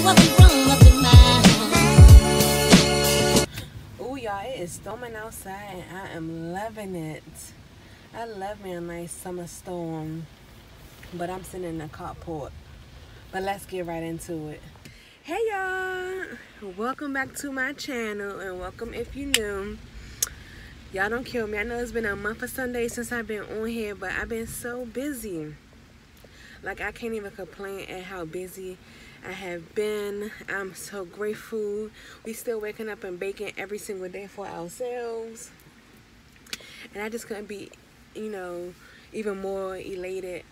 Oh, y'all, it is storming outside and I am loving it. I love me a nice summer storm, but I'm sitting in the carport. But let's get right into it. Hey y'all, welcome back to my channel and welcome if you're new. Y'all don't kill me. I know it's been a month of Sundays since I've been on here, but I've been so busy. Like, I can't even complain at how busy I have been. I'm so grateful. We still waking up and baking every single day for ourselves. And I just couldn't be, even more elated.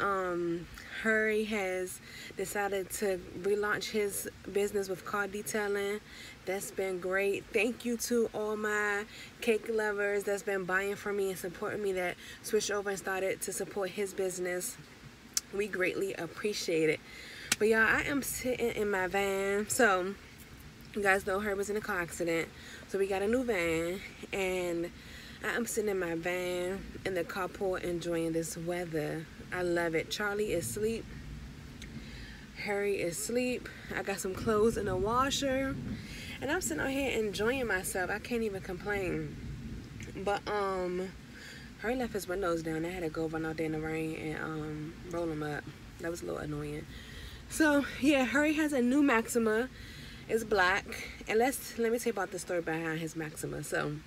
Harry has decided to relaunch his business with car detailing. That's been great. Thank you to all my cake lovers that's been buying from me and supporting me that switched over and started to support his business. We greatly appreciate it. But y'all, I am sitting in my van. So you guys know Harry was in a car accident, so we got a new van, and I am sitting in my van in the carport enjoying this weather. I love it. Charlie is asleep. Harry is asleep. I got some clothes in the washer. And I'm sitting out here enjoying myself. I can't even complain. But Harry left his windows down. I had to go run out there in the rain and roll them up. That was a little annoying. So yeah, Harry has a new Maxima. It's black. And let me tell you about the story behind his Maxima. So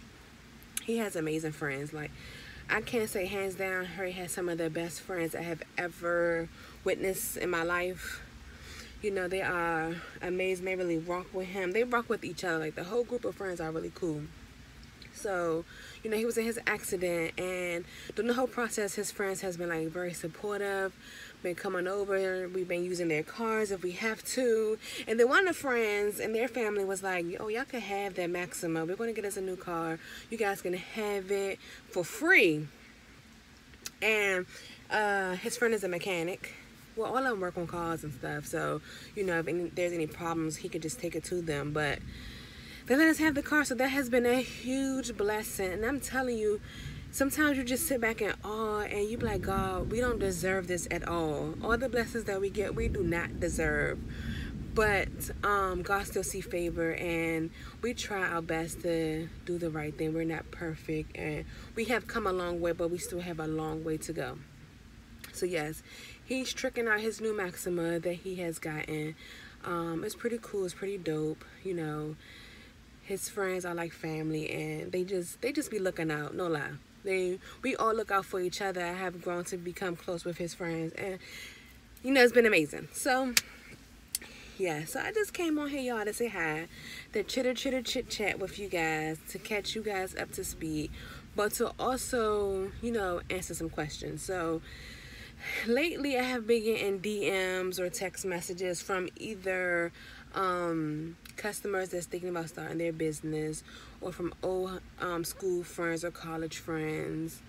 he has amazing friends. Like, I can't say hands down, Harry has some of the best friends I have ever witnessed in my life. You know, they are amazing. They really rock with him. They rock with each other. Like, the whole group of friends are really cool. So, he was in his accident, and during the whole process, his friends has been, like, very supportive, been coming over. We've been using their cars if we have to. And then one of the friends and their family was like, oh, y'all can have that Maxima. We're going to get us a new car. You guys can have it for free. And his friend is a mechanic. Well, all of them work on cars and stuff. So, if there's any problems, he could just take it to them. But they let us have the car, so that has been a huge blessing. And I'm telling you, sometimes you just sit back in awe and you be like, God, we don't deserve this at all. All the blessings that we get, we do not deserve. But God still see favor, and we try our best to do the right thing. We're not perfect, and we have come a long way, but we still have a long way to go. So yes, he's tricking out his new Maxima that he has gotten. It's pretty cool. It's pretty dope. His friends are like family, and they just be looking out. No lie. We all look out for each other. I have grown to become close with his friends, and it's been amazing. So yeah, so I just came on here, y'all, to say hi, to chit chat with you guys, to catch you guys up to speed, but to also answer some questions. So lately I have been getting DMs or text messages from either customers that's thinking about starting their business, or from old school friends or college friends,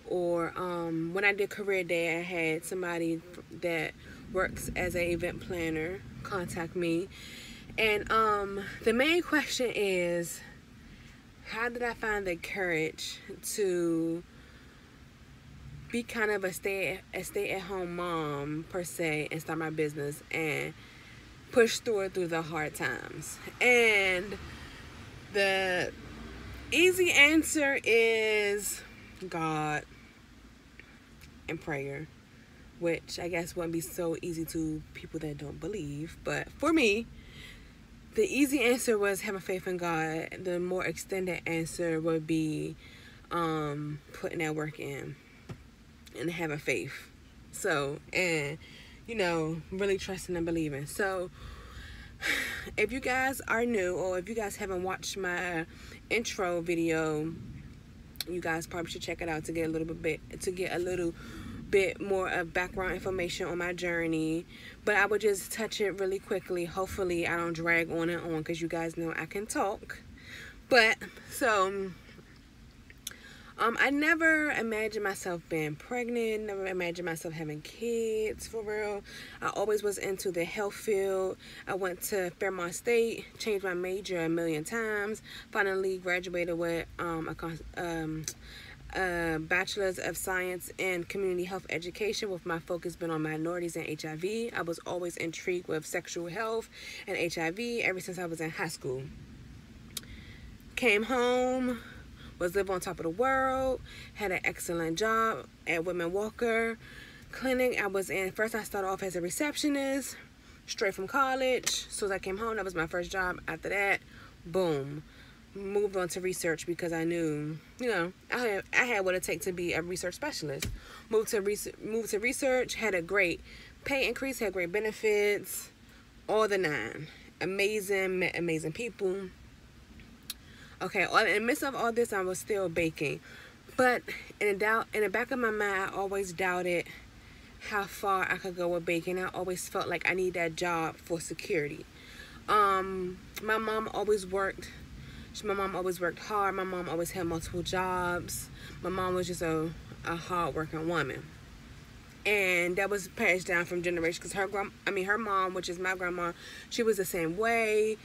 or when I did career day, I had somebody that works as an event planner contact me, and the main question is, how did I find the courage to be kind of a stay-at-home mom per se and start my business and push through the hard times? And the easy answer is God and prayer, which I guess wouldn't be so easy to people that don't believe. But for me, the easy answer was having faith in God. The more extended answer would be putting that work in and having faith. So, and really trusting and believing. So if you guys are new, or if you guys haven't watched my intro video, you guys probably should check it out to get a little bit more of background information on my journey. But I would just touch it really quickly. Hopefully I don't drag on and on, because you guys know I can talk. But so I never imagined myself being pregnant, never imagined myself having kids, for real. I always was into the health field. I went to Fairmont State, changed my major a million times, finally graduated with a bachelor's of science in community health education, with my focus been on minorities and HIV. I was always intrigued with sexual health and HIV ever since I was in high school. Came home, was living on top of the world, had an excellent job at Women Walker Clinic. I was in, first I started off as a receptionist, straight from college. So as I came home, that was my first job. After that, boom, moved on to research because I knew, I had what it takes to be a research specialist. Moved to research, had a great pay increase, had great benefits, all the nine. Amazing, met amazing people. Okay, in the midst of all this, I was still baking. But in the back of my mind, I always doubted how far I could go with baking. I always felt like I need that job for security. My mom always worked. My mom always worked hard. My mom always had multiple jobs. My mom was just a hard-working woman. And that was passed down from generation because her mom, which is my grandma, she was the same way.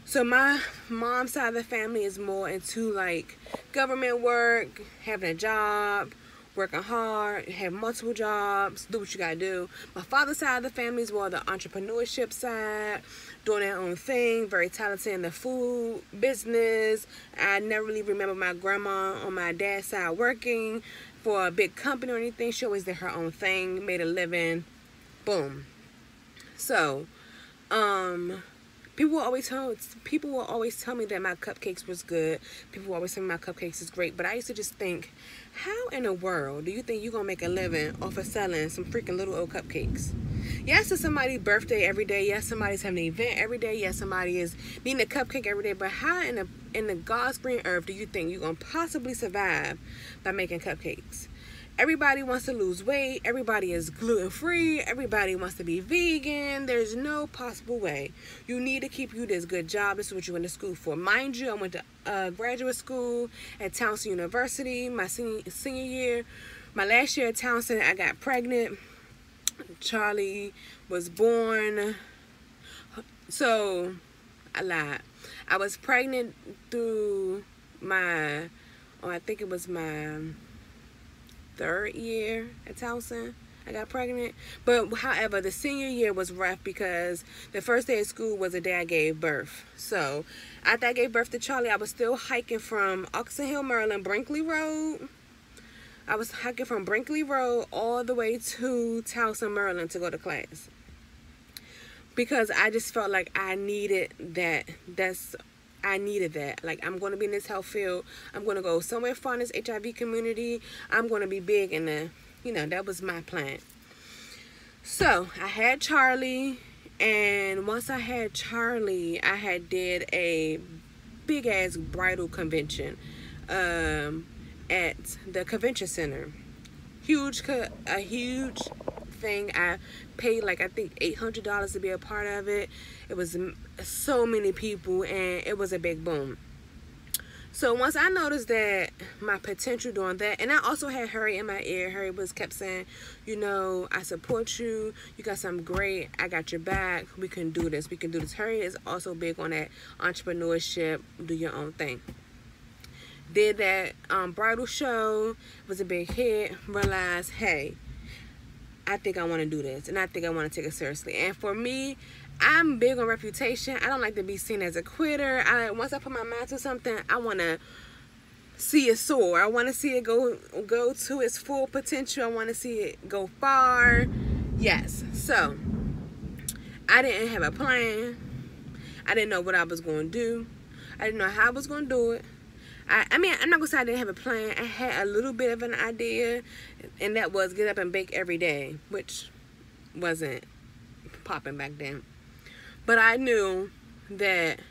So my mom's side of the family is more into like government work, having a job, working hard, have multiple jobs, do what you gotta do. My father's side of the family is more the entrepreneurship side, doing their own thing, very talented in the food business. I never really remember my grandma on my dad's side working for a big company or anything. She always did her own thing, made a living, boom. So, people will always tell me that my cupcakes was good. People will always tell me my cupcakes is great. But I used to just think, how in the world do you think you're going to make a living off of selling some freaking little old cupcakes? Yes, it's somebody's birthday every day. Yes, somebody's having an event every day. Yes, somebody is needing a cupcake every day. But how in the God's green earth do you think you're going to possibly survive by making cupcakes? Everybody wants to lose weight. Everybody is gluten-free. Everybody wants to be vegan. There's no possible way. You need to keep you this good job. This is what you went to school for. Mind you, I went to graduate school at Towson University my senior year. My last year at Towson, I got pregnant. Charlie was born. So, I lied. I was pregnant through I think it was my third year at Towson. I got pregnant. But however, the senior year was rough because the first day of school was the day I gave birth. So after I gave birth to Charlie, I was still hiking from Oxon Hill, Maryland, Brinkley Road. I was hiking from Brinkley Road all the way to Towson, Maryland to go to class. Because I just felt like I needed that. I needed that. Like, I'm going to be in this health field. I'm going to go somewhere far in this HIV community. I'm going to be big in the, that was my plan. So, I had Charlie. And once I had Charlie, I had did a big-ass bridal convention at the convention center. A huge thing. I paid like I think $800 to be a part of it. It was so many people and it was a big boom. So once I noticed that my potential doing that, and I also had Harry in my ear. Harry kept saying, I support you. You got something great. I got your back. We can do this. We can do this. Harry is also big on that entrepreneurship, do your own thing. Did that bridal show. It was a big hit. Realized, hey, I think I want to do this, and I think I want to take it seriously. And for me, I'm big on reputation. I don't like to be seen as a quitter. Once I put my mind to something, I want to see it soar. I want to see it go to its full potential. I want to see it go far. Yes. So, I didn't have a plan. I didn't know what I was going to do. I didn't know how I was going to do it. I mean, I'm not going to say I didn't have a plan. I had a little bit of an idea, and that was get up and bake every day, which wasn't popping back then. But I knew that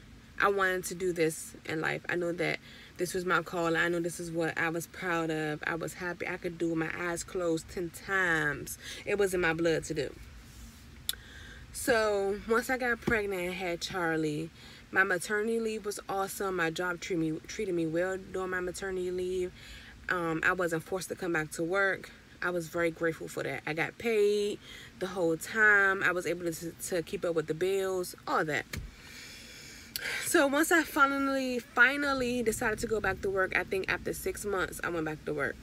I wanted to do this in life. I knew that this was my call. I knew this is what I was proud of. I was happy I could do with my eyes closed 10 times. It was in my blood to do. So once I got pregnant and had Charlie, my maternity leave was awesome. My job treated me well during my maternity leave. I wasn't forced to come back to work. I was very grateful for that. I got paid the whole time. I was able to keep up with the bills, all that. So once I finally decided to go back to work, I think after 6 months, I went back to work.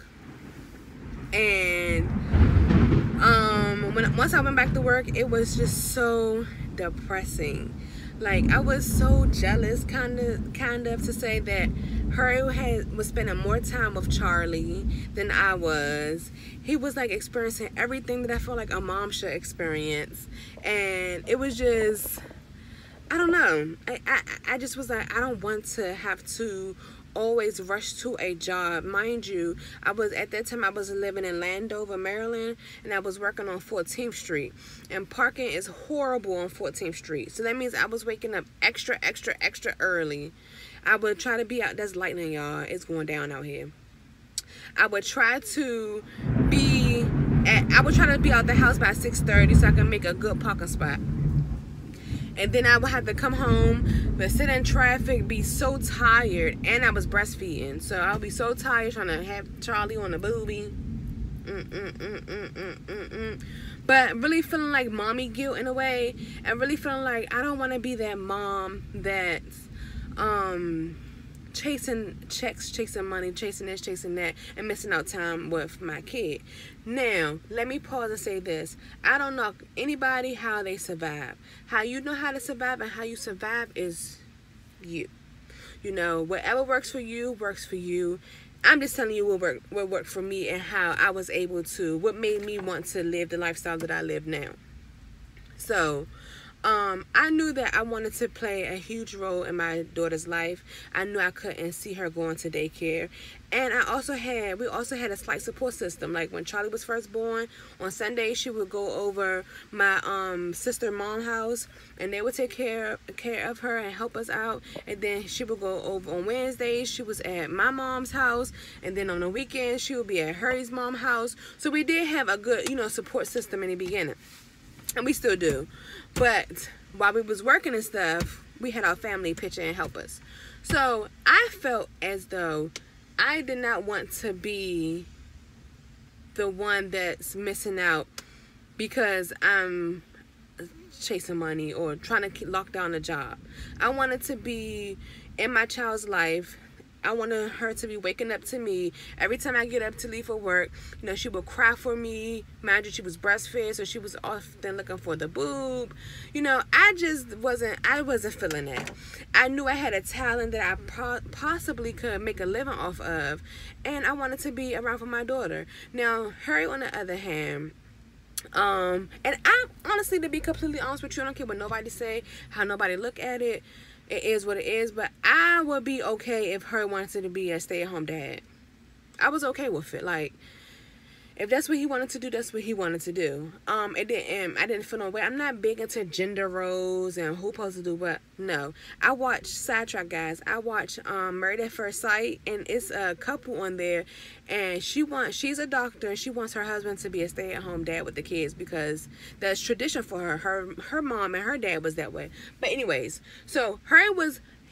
And once I went back to work, it was just so depressing. Like, I was so jealous, kind of to say that her was spending more time with Charlie than I was. He was like experiencing everything that I feel like a mom should experience, and it was just, I don't know. I just was like, I don't want to have to always rush to a job. Mind you, at that time I was living in Landover, Maryland, and I was working on 14th Street. And parking is horrible on 14th Street. So that means I was waking up extra early. I would try to be out. That's lightning, y'all. It's going down out here. I would try to be out the house by 6:30 so I can make a good parking spot. And then I would have to come home, but sit in traffic, be so tired, and I was breastfeeding. So I would be so tired trying to have Charlie on the booby. But really feeling like mommy guilt in a way, and really feeling like I don't want to be that mom that's chasing checks, chasing money, chasing this, chasing that, and missing out time with my kid. Now, let me pause and say this. I don't know anybody how they survive. How you know how to survive and how you survive is you. You know, whatever works for you, works for you. I'm just telling you what worked for me and how I was able to, what made me want to live the lifestyle that I live now. So, I knew that I wanted to play a huge role in my daughter's life. I knew I couldn't see her going to daycare. And we also had a slight support system. Like when Charlie was first born, on Sunday she would go over my sister mom's house, and they would take care of her and help us out. And then she would go over on Wednesdays. She was at my mom's house, and then on the weekends she would be at Harry's mom's house. So we did have a good, support system in the beginning. And we still do. But while we was working and stuff, we had our family pitch in and help us. So I felt as though I did not want to be the one that's missing out because I'm chasing money or trying to lock down a job. I wanted to be in my child's life. I wanted her to be waking up to me every time I get up to leave for work. She would cry for me. Mind you, she was breastfed, so she was often looking for the boob. I wasn't feeling that. I knew I had a talent that I possibly could make a living off of, and I wanted to be around for my daughter. Now, Harry, on the other hand, and I honestly, to be completely honest with you, I don't care what nobody say, how nobody look at it. It is what it is, but I would be okay if her wanted to be a stay-at-home dad. I was okay with it. Like, if that's what he wanted to do, that's what he wanted to do. I didn't feel no way. I'm not big into gender roles and who's supposed to do what. No. I watch Sidetrack, guys. I watch Married at First Sight, and it's a couple on there, and she's a doctor, and she wants her husband to be a stay-at-home dad with the kids because that's tradition for her. Her mom and her dad was that way. But anyways, so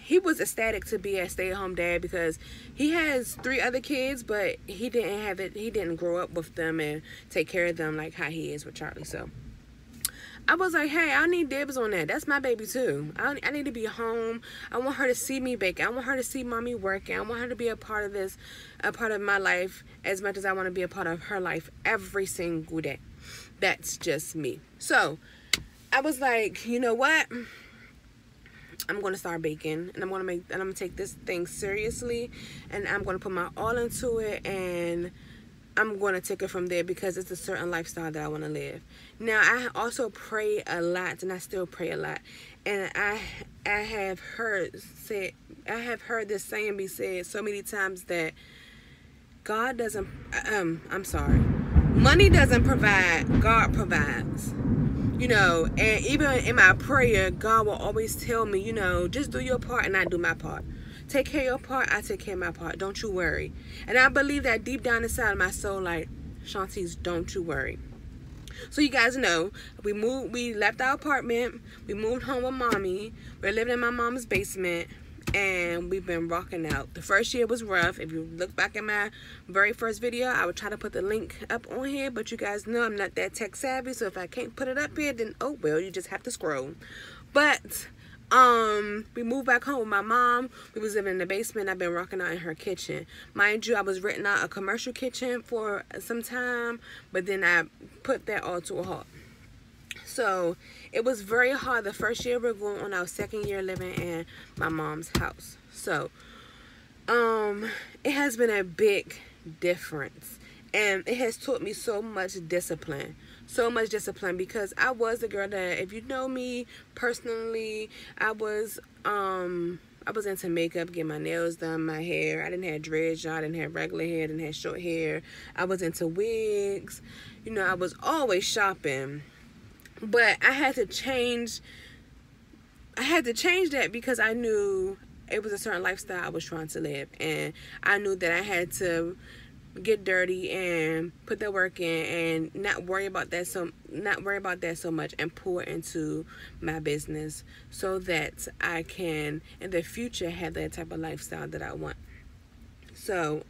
he was ecstatic to be a stay-at-home dad because he has 3 other kids, but he didn't grow up with them and take care of them like how he is with Charlie. So I was like, hey, I need dibs on that. That's my baby too. I need to be home. I want her to see me baking. I want her to see mommy working. I want her to be a part of this, a part of my life as much as I want to be a part of her life every single day. That's just me. So I was like, you know what? I'm going to start baking, and I'm going to take this thing seriously, and I'm going to put my all into it, and I'm going to take it from there because it's a certain lifestyle that I want to live. Now, I also pray a lot, and I still pray a lot, and I have heard this saying be said so many times that God doesn't, money doesn't provide, God provides. And even in my prayer, God will always tell me, just do your part and I do my part. Take care of your part, I take care of my part. Don't you worry. And I believe that deep down inside of my soul, like, Shantice, don't you worry. So you guys know, we left our apartment, we moved home with mommy, we're living in my mom's basement, and we've been rocking out. The first year was rough. If you look back at my very first video, I would try to put the link up on here, but you guys know I'm not that tech savvy, so if I can't put it up here, then oh well, you just have to scroll. But We moved back home with my mom. We was living in the basement. I've been rocking out in her kitchen. Mind you, I was renting out a commercial kitchen for some time, but then I put that all to a halt. So it was very hard. The first year we're going on our second year living in my mom's house. So it has been a big difference, and it has taught me so much discipline. So much discipline, because I was the girl that, if you know me personally, I was into makeup, getting my nails done, my hair. I didn't have dreads, y'all. I didn't have regular hair, I didn't have short hair. I was into wigs. You know, I was always shopping. But I had to change that, because I knew it was a certain lifestyle I was trying to live, and I knew that I had to get dirty and put the work in, and not worry about that so much, and pour into my business, so that I can in the future have that type of lifestyle that I want. So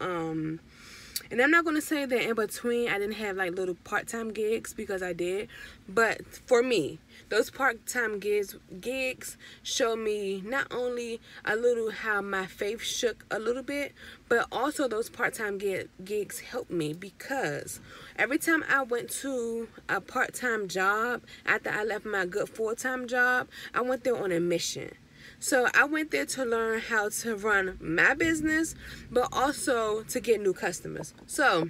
and I'm not going to say that in between I didn't have like little part-time gigs, because I did. But for me, those part-time gigs show me not only a little how my faith shook a little bit, but also those part-time gigs helped me, because every time I went to a part-time job after I left my good full-time job, I went there on a mission. So I went there to learn how to run my business, but also to get new customers. So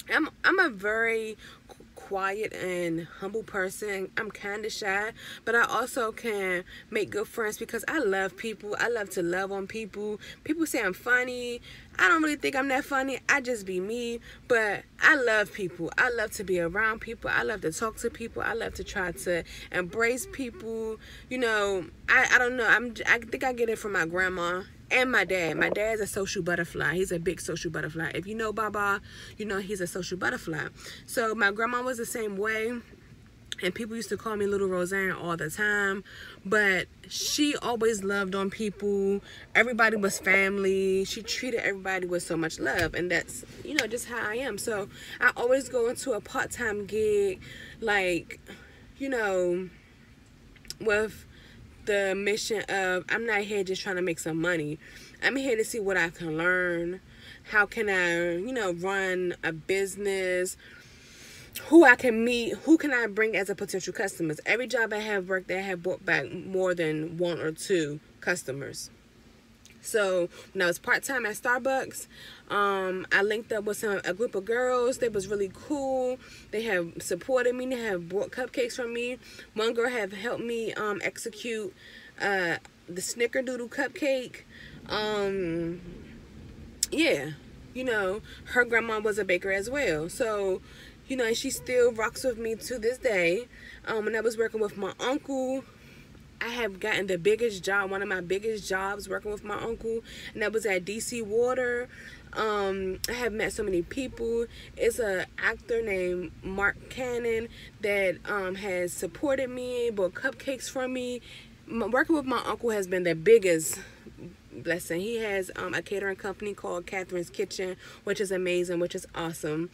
I'm a very quiet and humble person. I'm kind of shy, but I also can make good friends, because I love people. I love to love on people. People say I'm funny. I don't really think I'm that funny. I just be me. But I love people. I love to be around people. I love to talk to people. I love to try to embrace people. You know, I don't know. I think I get it from my grandma and my dad. My dad's a social butterfly. He's a big social butterfly. If you know Baba, you know he's a social butterfly. So my grandma was the same way. And people used to call me Little Roseanne all the time. But she always loved on people. Everybody was family. She treated everybody with so much love. And that's, you know, just how I am. So I always go into a part-time gig, like, you know, with the mission of, I'm not here just trying to make some money. I'm here to see what I can learn. How can I, you know, run a business? Who I can meet, who can I bring as a potential customers. Every job I have worked at, I have brought back more than 1 or 2 customers. So when I was part-time at Starbucks, I linked up with a group of girls. They was really cool. They have supported me. They have bought cupcakes from me. One girl have helped me execute the snickerdoodle cupcake. Yeah, you know, her grandma was a baker as well. So, you know, she still rocks with me to this day. When I was working with my uncle, I have gotten the biggest job, one of my biggest jobs working with my uncle, and that was at DC Water. I have met so many people. It's an actor named Mark Cannon that has supported me, bought cupcakes from me. Working with my uncle has been the biggest blessing. He has a catering company called Catherine's Kitchen, which is amazing, which is awesome.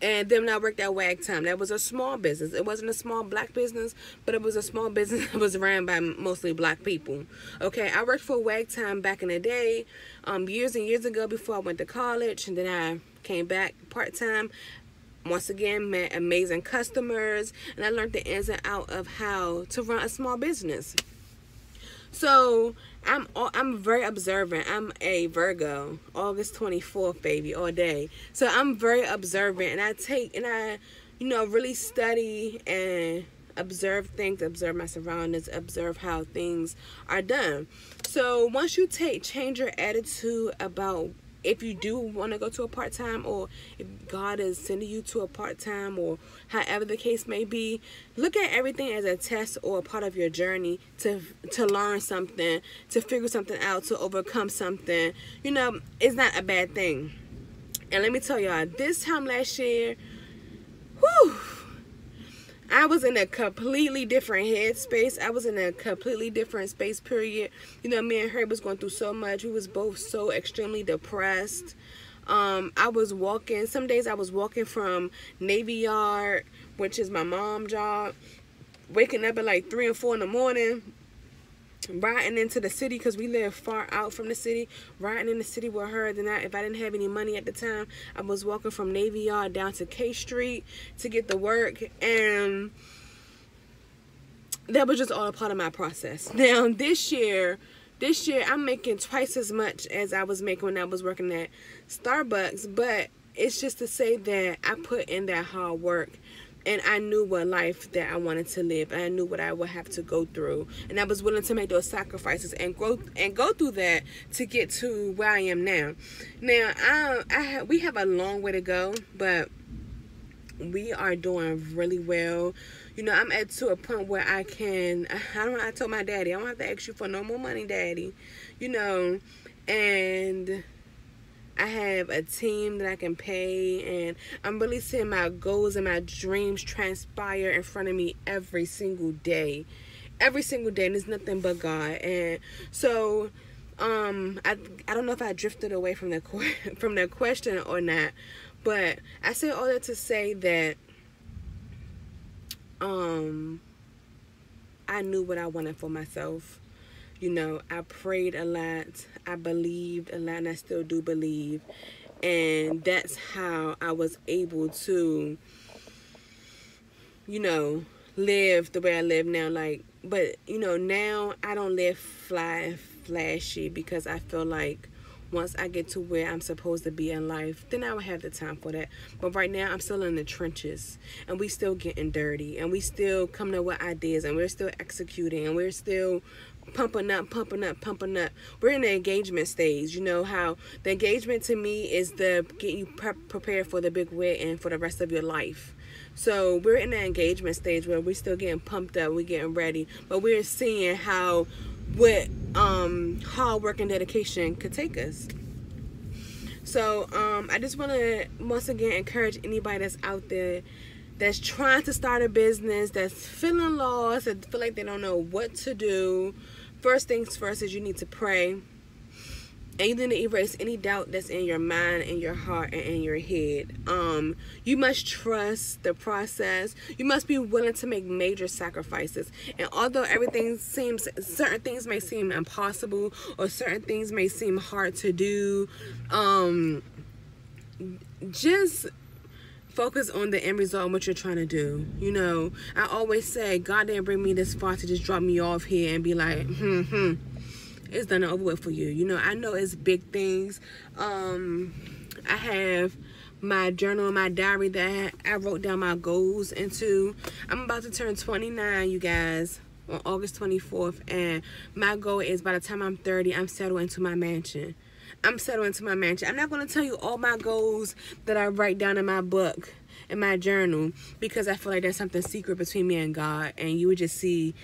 And then when I worked at Wag Time, that was a small business. It wasn't a small black business, but it was a small business that was ran by mostly black people. Okay, I worked for Wag Time back in the day, years and years ago, before I went to college, and then I came back part-time. Once again, met amazing customers, and I learned the ins and outs of how to run a small business. So I'm very observant. I'm a Virgo, August 24th, baby, all day. So I'm very observant, and I you know, really study and observe things, observe my surroundings, observe how things are done. So once you change your attitude about if you do want to go to a part-time, or if God is sending you to a part-time, or however the case may be, look at everything as a test or a part of your journey to learn something, to figure something out, to overcome something. You know, it's not a bad thing. And let me tell y'all, this time last year, whew, I was in a completely different headspace. I was in a completely different space, period. You know, me and her was going through so much. We was both so extremely depressed. I was walking, some days I was walking from Navy Yard, which is my mom's job, waking up at like 3 and 4 in the morning, riding into the city, because we live far out from the city, riding in the city with her. Then if I didn't have any money at the time, I was walking from Navy Yard down to K Street to get to work, and that was just all a part of my process. Now this year I'm making twice as much as I was making when I was working at Starbucks, but it's just to say that I put in that hard work. And I knew what life that I wanted to live. And I knew what I would have to go through. And I was willing to make those sacrifices and go through that to get to where I am now. Now, we have a long way to go, but we are doing really well. You know, I'm to a point where I told my daddy, I don't have to ask you for no more money, daddy. You know, and I have a team that I can pay, and I'm really seeing my goals and my dreams transpire in front of me every single day. Every single day, and it's nothing but God. And so, I don't know if I drifted away from the question or not, but I say all that to say that I knew what I wanted for myself. You know, I prayed a lot, I believed a lot, and I still do believe. And that's how I was able to, you know, live the way I live now. But, you know, now I don't live flashy, because I feel like once I get to where I'm supposed to be in life, then I will have the time for that. But right now, I'm still in the trenches, and we still getting dirty, and we still coming up with ideas, and we're still executing, and we're still pumping up. We're in the engagement stage. You know how the engagement to me is the getting you prepared for the big wedding for the rest of your life. So we're in the engagement stage where we're still getting pumped up, we're getting ready, but we're seeing what hard work and dedication could take us. So I just want to once again encourage anybody that's out there that's trying to start a business, that's feeling lost, that feel like they don't know what to do. First things first is you need to pray. And you need to erase any doubt that's in your mind, in your heart, and in your head. You must trust the process. You must be willing to make major sacrifices. And although certain things may seem impossible, or certain things may seem hard to do, just focus on the end result and what you're trying to do. You know, I always say, God didn't bring me this far to just drop me off here and be like, it's done and over with for you. You know, I know it's big things. I have my journal and my diary that I wrote down my goals into. I'm about to turn 29, you guys, on August 24th. And my goal is by the time I'm 30, I'm settled into my mansion. I'm not going to tell you all my goals that I write down in my book, in my journal, because I feel like there's something secret between me and God. And you would just see,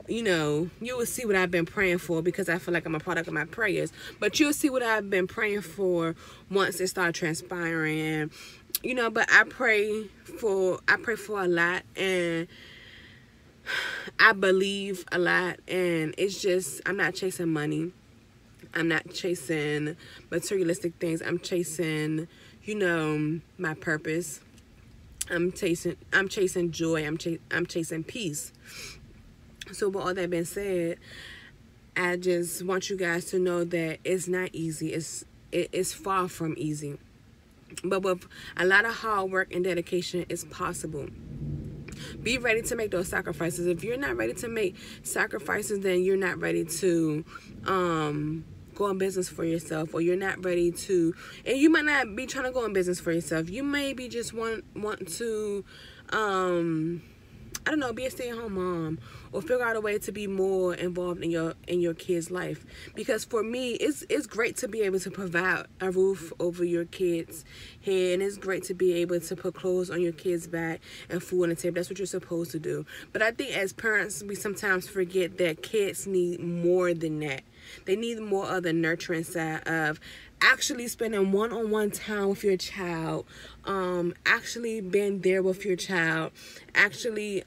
you know, you will see what I've been praying for, because I feel like I'm a product of my prayers. But you'll see what I've been praying for once it starts transpiring. And, you know, but I pray for a lot, and I believe a lot. And it's just, I'm not chasing money. I'm not chasing materialistic things. I'm chasing, you know, my purpose. I'm chasing joy. I'm chasing peace. So with all that being said, I just want you guys to know that it's not easy. It's far from easy. But with a lot of hard work and dedication, it's possible. Be ready to make those sacrifices. If you're not ready to make sacrifices, then you're not ready to go in business for yourself, or you're not ready to, and you might not be trying to go in business for yourself. You may be just want to I don't know, be a stay-at-home mom, or figure out a way to be more involved in your kids' life. Because for me, it's great to be able to provide a roof over your kids' head, and it's great to be able to put clothes on your kids' back and food on the table. That's what you're supposed to do. But I think as parents, we sometimes forget that kids need more than that. They need more of the nurturing side of actually spending one-on-one time with your child, actually being there with your child, actually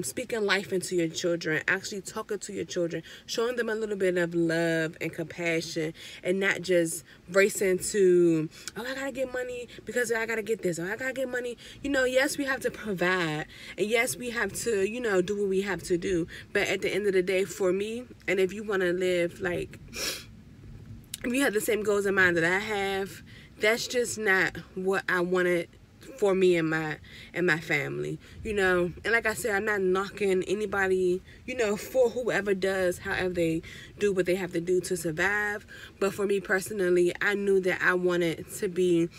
speaking life into your children, actually talking to your children, showing them a little bit of love and compassion, and not just racing to, oh, I gotta get money, because I gotta get this, or I gotta get money. You know, yes, we have to provide, and yes, we have to, you know, do what we have to do. But at the end of the day, for me, and if you want to live like, if you have the same goals in mind that I have, that's just not what I wanted for me and my family, you know. And like I said, I'm not knocking anybody, you know, for whoever does, however they do what they have to do to survive. But for me personally, I knew that I wanted to be,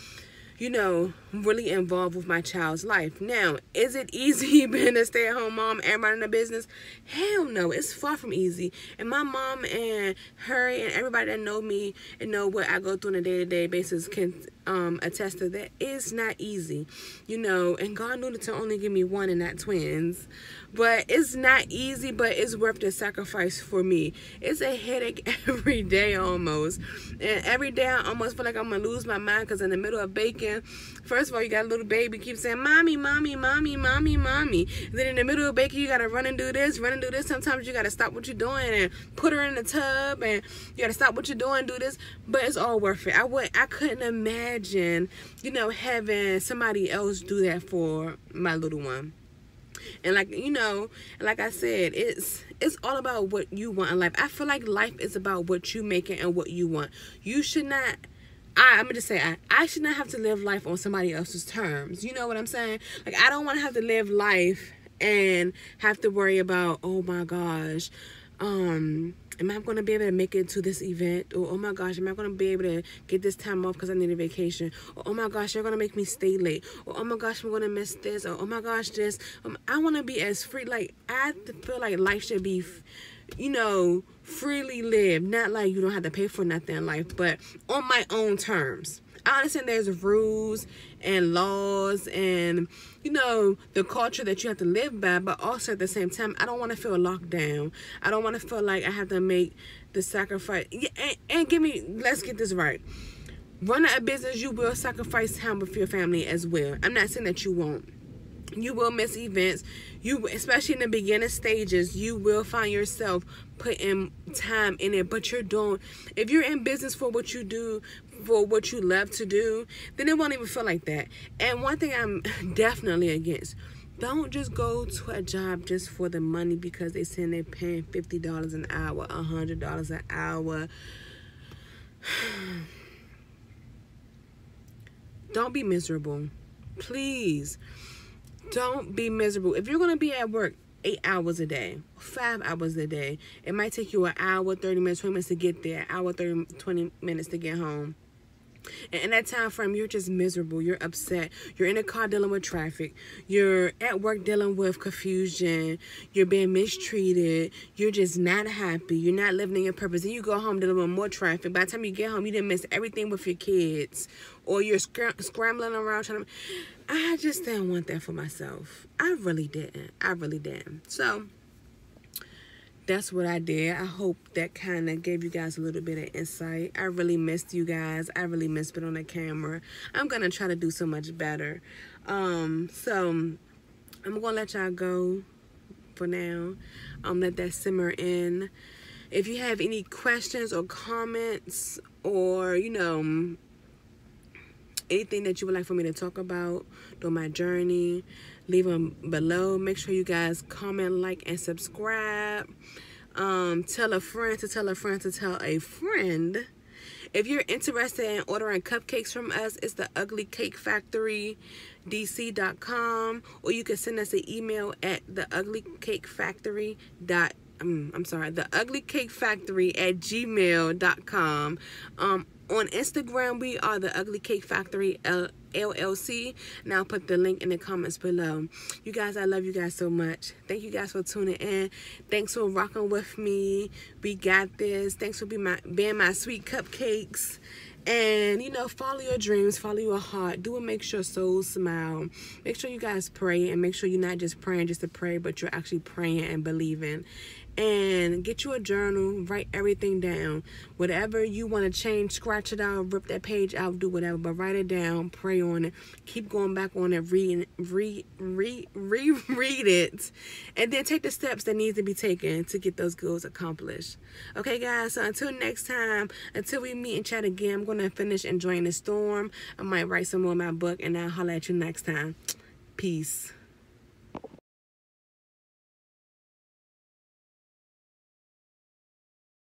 you know, really involved with my child's life. Now, is it easy being a stay-at-home mom and running a business? Hell no, it's far from easy. And my mom and her and everybody that know me and know what I go through on a day-to-day basis can attest to that. It's not easy, you know, and God knew to only give me one and not twins. But it's not easy, but it's worth the sacrifice for me. It's a headache every day almost. And every day I almost feel like I'm going to lose my mind because in the middle of baking, first of all, you got a little baby keep saying, mommy, mommy, mommy, mommy, mommy. Then in the middle of baking, you got to run and do this, run and do this. Sometimes you got to stop what you're doing and put her in the tub, and you got to stop what you're doing, do this. But it's all worth it. I couldn't imagine, you know, having somebody else do that for my little one. And like, you know, like I said, it's all about what you want in life. I feel like life is about what you making and what you want. You should not, I'm gonna just say, I should not have to live life on somebody else's terms. You know what I'm saying? Like, I don't want to have to live life and have to worry about, oh my gosh, am I going to be able to make it to this event? Or, oh my gosh, am I going to be able to get this time off because I need a vacation? Or, oh my gosh, you're going to make me stay late. Or, oh my gosh, I'm going to miss this. Or, oh my gosh, this. I want to be as free. Like, I feel like life should be, you know, freely lived. Not like you don't have to pay for nothing in life, but on my own terms. I understand there's rules and laws and, you know, the culture that you have to live by, but also at the same time, I don't want to feel locked down. I don't want to feel like I have to make the sacrifice. And let's get this right. Running a business, you will sacrifice time with your family as well. I'm not saying that you won't. You will miss events. Especially in the beginning stages, you will find yourself putting time in it. But if you're in business for what you do, for what you love to do, then it won't even feel like that. And one thing I'm definitely against, don't just go to a job just for the money because they saying they're paying $50 an hour, $100 an hour. Don't be miserable. Please. Don't be miserable. If you're going to be at work 8 hours a day, 5 hours a day, it might take you an hour, 30 minutes, 20 minutes to get there, an hour, 30, 20 minutes to get home. And in that time frame, you're just miserable. You're upset. You're in a car dealing with traffic. You're at work dealing with confusion. You're being mistreated. You're just not happy. You're not living in your purpose. Then you go home dealing with more traffic. By the time you get home, you didn't miss everything with your kids. Or you're scrambling around trying to... I just didn't want that for myself. I really didn't. I really didn't. So... that's what I did. I hope that kind of gave you guys a little bit of insight. I really missed you guys. I really missed being on the camera. I'm going to try to do so much better. So I'm going to let y'all go for now. Let that simmer in. If you have any questions or comments or, you know, anything that you would like for me to talk about during my journey, leave them below. Make sure you guys comment, like, and subscribe. Tell a friend to tell a friend to tell a friend. If you're interested in ordering cupcakes from us, it's the Theuglycakefactory.com, or you can send us an email at theuglycakefactory@gmail.com. On Instagram, we are the Ugly Cake Factory LLC. Now, I'll put the link in the comments below. You guys, I love you guys so much. Thank you guys for tuning in. Thanks for rocking with me. We got this. Thanks for being my sweet cupcakes. And, you know, follow your dreams. Follow your heart. Do what makes your soul smile. Make sure you guys pray. And make sure you're not just praying just to pray, but you're actually praying and believing. and get you a journal, write everything down. Whatever you want to change, scratch it out, rip that page out, do whatever, but write it down, pray on it, keep going back on it, reread it, and then take the steps that need to be taken to get those goals accomplished. Okay, guys, so until next time, until we meet and chat again, I'm going to finish enjoying the storm. I might write some more in my book, and I'll holler at you next time. Peace.